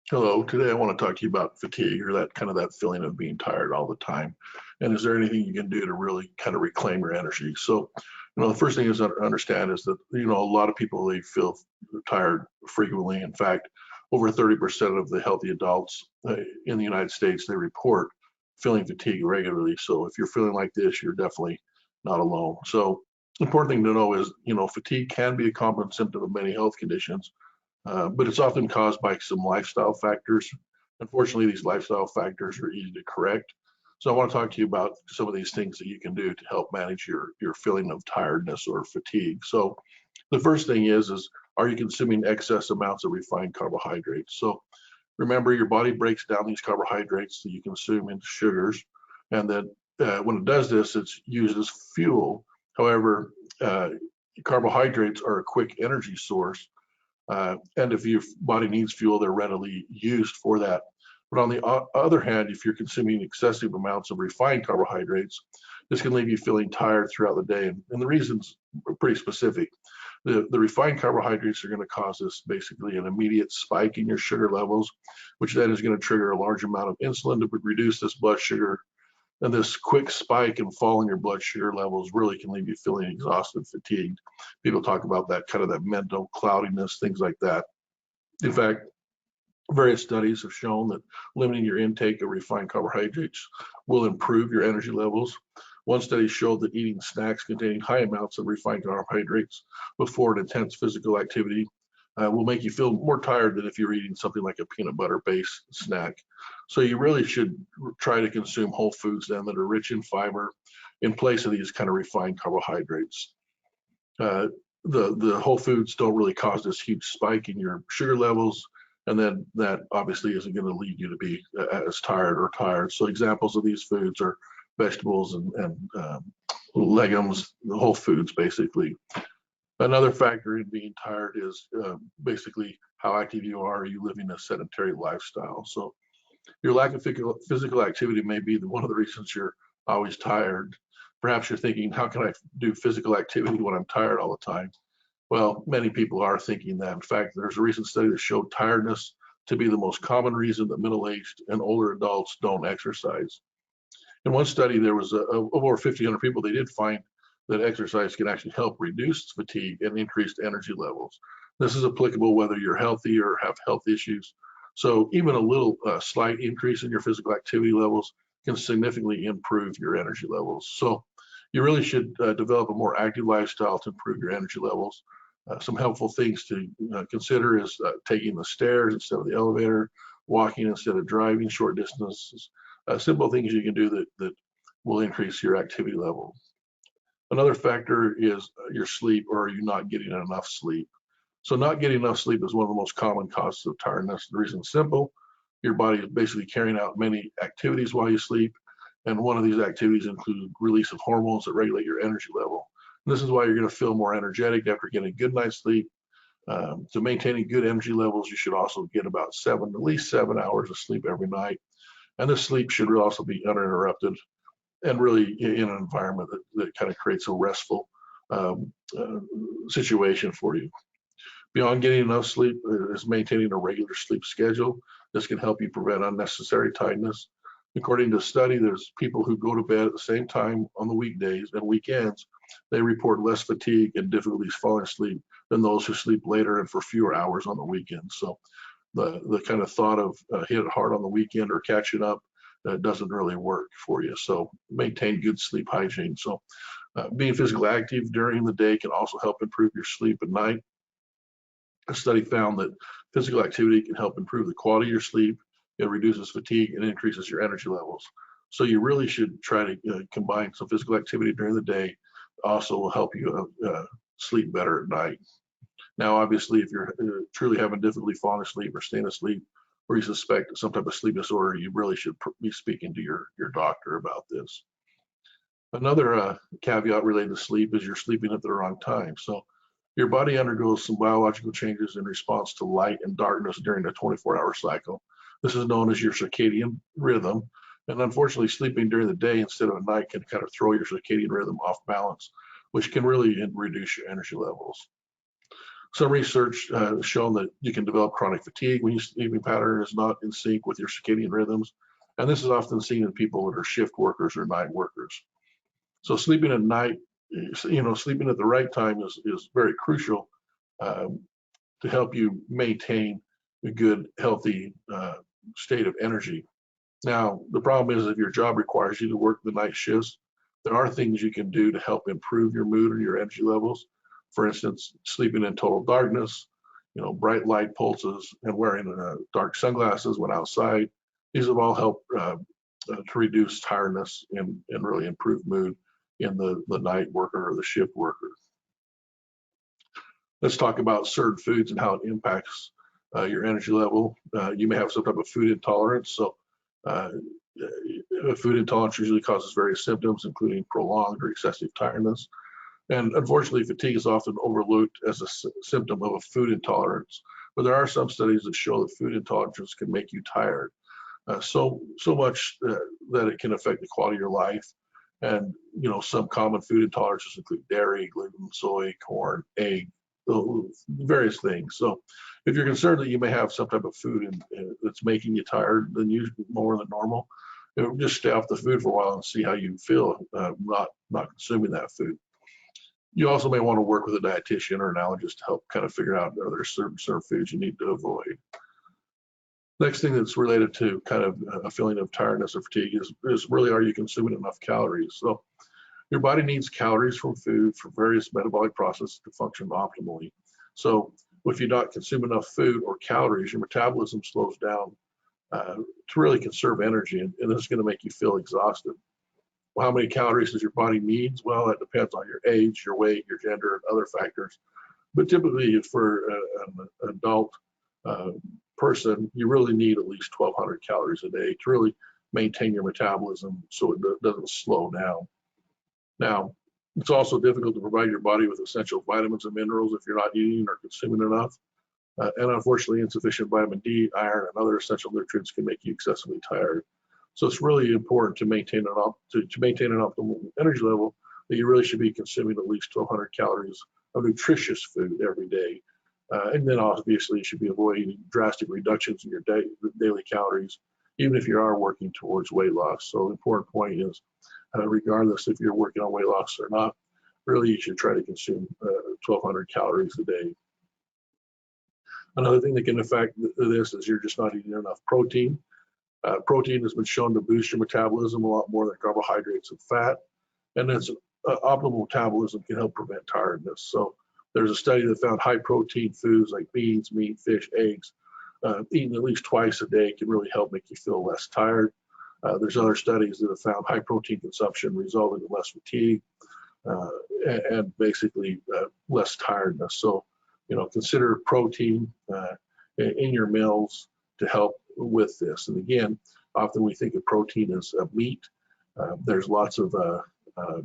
Hello, today I want to talk to you about fatigue or that feeling of being tired all the time. And is there anything you can do to really kind of reclaim your energy? So, the first thing is to understand is that, a lot of people, they feel tired frequently. In fact, over 30% of the healthy adults in the United States, they report feeling fatigue regularly. So if you're feeling like this, you're definitely not alone. So important thing to know is, fatigue can be a common symptom of many health conditions, but it's often caused by some lifestyle factors. Unfortunately, these lifestyle factors are easy to correct. So I want to talk to you about some of these things that you can do to help manage your feeling of tiredness or fatigue. So the first thing is are you consuming excess amounts of refined carbohydrates? So remember, your body breaks down these carbohydrates that you consume into sugars, and then when it does this, it's used as fuel. However, carbohydrates are a quick energy source, and if your body needs fuel, they're readily used for that. But on the other hand, if you're consuming excessive amounts of refined carbohydrates, this can leave you feeling tired throughout the day. And the reasons are pretty specific. The refined carbohydrates are going to cause this basically an immediate spike in your sugar levels, which then is going to trigger a large amount of insulin to reduce this blood sugar. And this quick spike and fall in your blood sugar levels really can leave you feeling exhausted, fatigued. People talk about that mental cloudiness, things like that. In fact, various studies have shown that limiting your intake of refined carbohydrates will improve your energy levels. One study showed that eating snacks containing high amounts of refined carbohydrates before an intense physical activity will make you feel more tired than if you're eating something like a peanut butter based snack. So you really should try to consume whole foods then that are rich in fiber in place of these kind of refined carbohydrates. Uh, the whole foods don't really cause this huge spike in your sugar levels, and then that obviously isn't going to lead you to be as tired. So examples of these foods are vegetables and legumes, the whole foods basically. Another factor in being tired is basically how active you are. Are you living a sedentary lifestyle? So your lack of physical activity may be one of the reasons you're always tired. Perhaps you're thinking, how can I do physical activity when I'm tired all the time? Well, many people are thinking that. In fact, there's a recent study that showed tiredness to be the most common reason that middle-aged and older adults don't exercise. In one study, there was of over 1,500 people. They did find that exercise can actually help reduce fatigue and increased energy levels. This is applicable whether you're healthy or have health issues. So even a little slight increase in your physical activity levels can significantly improve your energy levels. So you really should develop a more active lifestyle to improve your energy levels. Some helpful things to consider is taking the stairs instead of the elevator, walking instead of driving short distances, simple things you can do that will increase your activity level. Another factor is your sleep, or are you not getting enough sleep? So not getting enough sleep is one of the most common causes of tiredness. The reason is simple. Your body is basically carrying out many activities while you sleep. And one of these activities include release of hormones that regulate your energy level. And this is why you're going to feel more energetic after getting a good night's sleep. So maintaining good energy levels, you should also get about at least 7 hours of sleep every night. And this sleep should also be uninterrupted and really in an environment that kind of creates a restful situation for you. Beyond getting enough sleep is maintaining a regular sleep schedule. This can help you prevent unnecessary tiredness. According to a study, there's people who go to bed at the same time on the weekdays and weekends. They report less fatigue and difficulties falling asleep than those who sleep later and for fewer hours on the weekends. So the kind of thought of hit it hard on the weekend or catching up doesn't really work for you. So maintain good sleep hygiene. So being physically active during the day can also help improve your sleep at night. A study found that physical activity can help improve the quality of your sleep. It reduces fatigue and increases your energy levels. So you really should try to combine some physical activity during the day. Also will help you sleep better at night. Now, obviously, if you're truly having difficulty falling asleep or staying asleep, or you suspect some type of sleep disorder, you really should be speaking to your doctor about this. Another caveat related to sleep is you're sleeping at the wrong time. So your body undergoes some biological changes in response to light and darkness during a 24-hour cycle. This is known as your circadian rhythm. And unfortunately, sleeping during the day instead of at night can kind of throw your circadian rhythm off balance, which can really reduce your energy levels. Some research has shown that you can develop chronic fatigue when your sleeping pattern is not in sync with your circadian rhythms. And this is often seen in people that are shift workers or night workers. So sleeping at night, sleeping at the right time is very crucial um, to help you maintain a good, healthy state of energy. Now, the problem is if your job requires you to work the night shifts, there are things you can do to help improve your mood or your energy levels. For instance, sleeping in total darkness, bright light pulses, and wearing dark sunglasses when outside. These have all helped to reduce tiredness and really improve mood in the night worker or the shift worker. Let's talk about certain foods and how it impacts your energy level. You may have some type of food intolerance. So food intolerance usually causes various symptoms, including prolonged or excessive tiredness. And unfortunately, fatigue is often overlooked as a symptom of a food intolerance. But there are some studies that show that food intolerances can make you tired, so much that it can affect the quality of your life. And some common food intolerances include dairy, gluten, soy, corn, egg, various things. So if you're concerned that you may have some type of food that's making you tired than usual, more than normal, just stay off the food for a while and see how you feel not consuming that food. You also may want to work with a dietitian or an allergist to help kind of figure out are there certain foods you need to avoid. Next thing that's related to kind of a feeling of tiredness or fatigue is really, are you consuming enough calories? So your body needs calories from food for various metabolic processes to function optimally. So if you don't consume enough food or calories, your metabolism slows down to really conserve energy, and this is going to make you feel exhausted. Well, how many calories does your body need? Well, that depends on your age, your weight, your gender, and other factors. But typically for an adult person, you really need at least 1,200 calories a day to really maintain your metabolism so it doesn't slow down. Now, it's also difficult to provide your body with essential vitamins and minerals if you're not eating or consuming enough. And unfortunately, insufficient vitamin D, iron, and other essential nutrients can make you excessively tired. So it's really important to maintain an optimal energy level that you really should be consuming at least 1,200 calories of nutritious food every day. And then obviously you should be avoiding drastic reductions in your daily calories, even if you are working towards weight loss. So the important point is, regardless if you're working on weight loss or not, really you should try to consume 1,200 calories a day. Another thing that can affect this is you're just not eating enough protein. Protein has been shown to boost your metabolism a lot more than carbohydrates and fat, and its optimal metabolism can help prevent tiredness. So there's a study that found high protein foods like beans, meat, fish, eggs, eating at least twice a day can really help make you feel less tired. There's other studies that have found high protein consumption resulting in less fatigue and basically less tiredness. So, consider protein in your meals to help with this. And again, often we think of protein as meat. There's lots of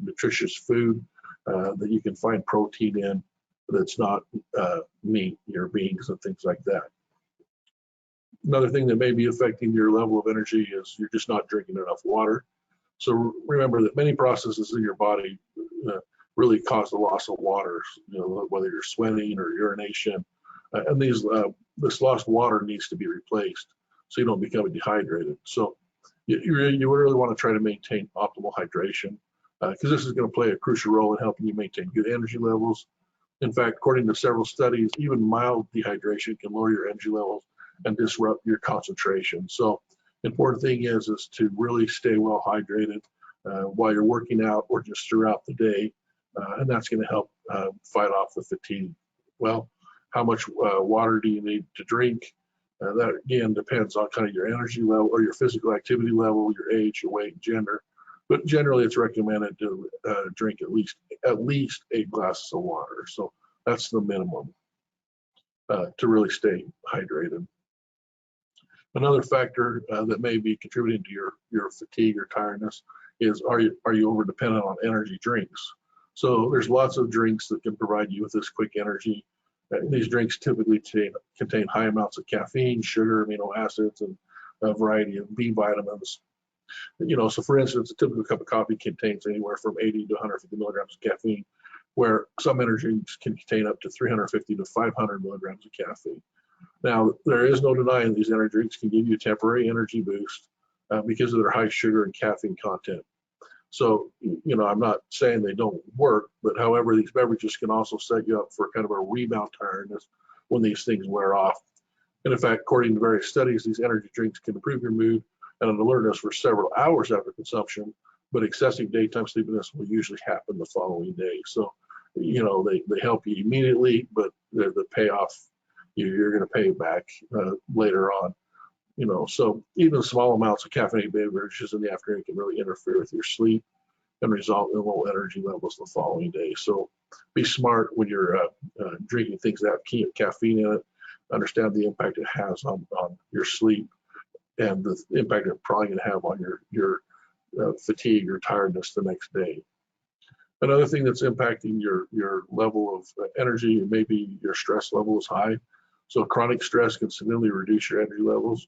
nutritious food that you can find protein in that's not meat, your beans and things like that. Another thing that may be affecting your level of energy is you're just not drinking enough water. So remember that many processes in your body really cause the loss of water, whether you're sweating or urination. And this lost water needs to be replaced so you don't become dehydrated. So you really want to try to maintain optimal hydration because this is going to play a crucial role in helping you maintain good energy levels. In fact, according to several studies, even mild dehydration can lower your energy levels and disrupt your concentration. So important thing is to really stay well hydrated while you're working out or just throughout the day. And that's going to help fight off the fatigue. Well, how much water do you need to drink? That again depends on kind of your energy level or your physical activity level, your age, your weight, gender. But generally, it's recommended to drink at least 8 glasses of water. So that's the minimum to really stay hydrated. Another factor that may be contributing to your fatigue or tiredness is are you over dependent on energy drinks? So there's lots of drinks that can provide you with this quick energy. These drinks typically contain high amounts of caffeine, sugar, amino acids, and a variety of B vitamins. So for instance, a typical cup of coffee contains anywhere from 80 to 150 milligrams of caffeine, where some energy drinks can contain up to 350 to 500 milligrams of caffeine. Now, there is no denying these energy drinks can give you a temporary energy boost because of their high sugar and caffeine content. So, I'm not saying they don't work, but however, these beverages can also set you up for kind of a rebound tiredness when these things wear off. And in fact, according to various studies, these energy drinks can improve your mood and an alertness for several hours after consumption, but excessive daytime sleepiness will usually happen the following day. So, they help you immediately, but the payoff, you're going to pay back later on. So even small amounts of caffeinated beverages in the afternoon can really interfere with your sleep and result in low energy levels the following day. So be smart when you're drinking things that have caffeine in it. Understand the impact it has on your sleep and the impact it's probably going to have on your fatigue or tiredness the next day. Another thing that's impacting your level of energy, and maybe your stress level is high. So chronic stress can significantly reduce your energy levels.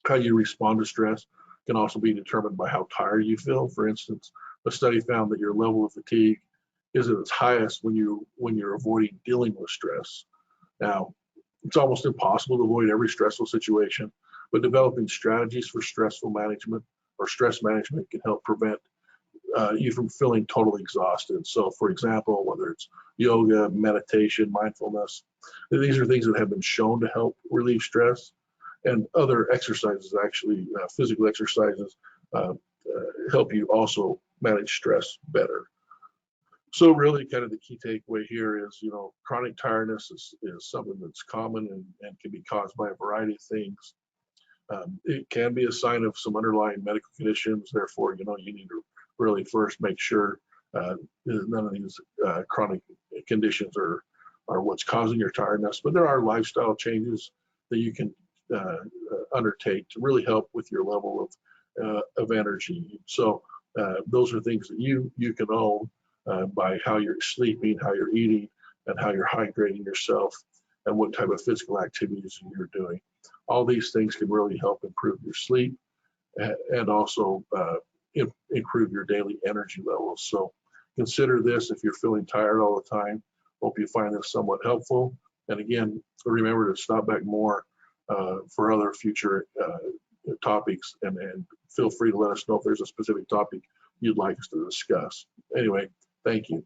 How you respond to stress can also be determined by how tired you feel. For instance, a study found that your level of fatigue is at its highest when you're avoiding dealing with stress. Now, it's almost impossible to avoid every stressful situation, but developing strategies for stressful management or stress management can help prevent you from feeling totally exhausted. So, for example, whether it's yoga, meditation, mindfulness, these are things that have been shown to help relieve stress. And other exercises, actually, physical exercises, help you also manage stress better. So really kind of the key takeaway here is, chronic tiredness is something that's common and can be caused by a variety of things. It can be a sign of some underlying medical conditions. Therefore, you need to really first make sure none of these chronic conditions are what's causing your tiredness. But there are lifestyle changes that you can undertake to really help with your level of energy. So those are things that you can own by how you're sleeping, how you're eating, and how you're hydrating yourself, and what type of physical activities you're doing. All these things can really help improve your sleep and also improve your daily energy levels. So consider this if you're feeling tired all the time. Hope you find this somewhat helpful. And again, remember to stop back more for other future topics, and feel free to let us know if there's a specific topic you'd like us to discuss. Anyway, thank you.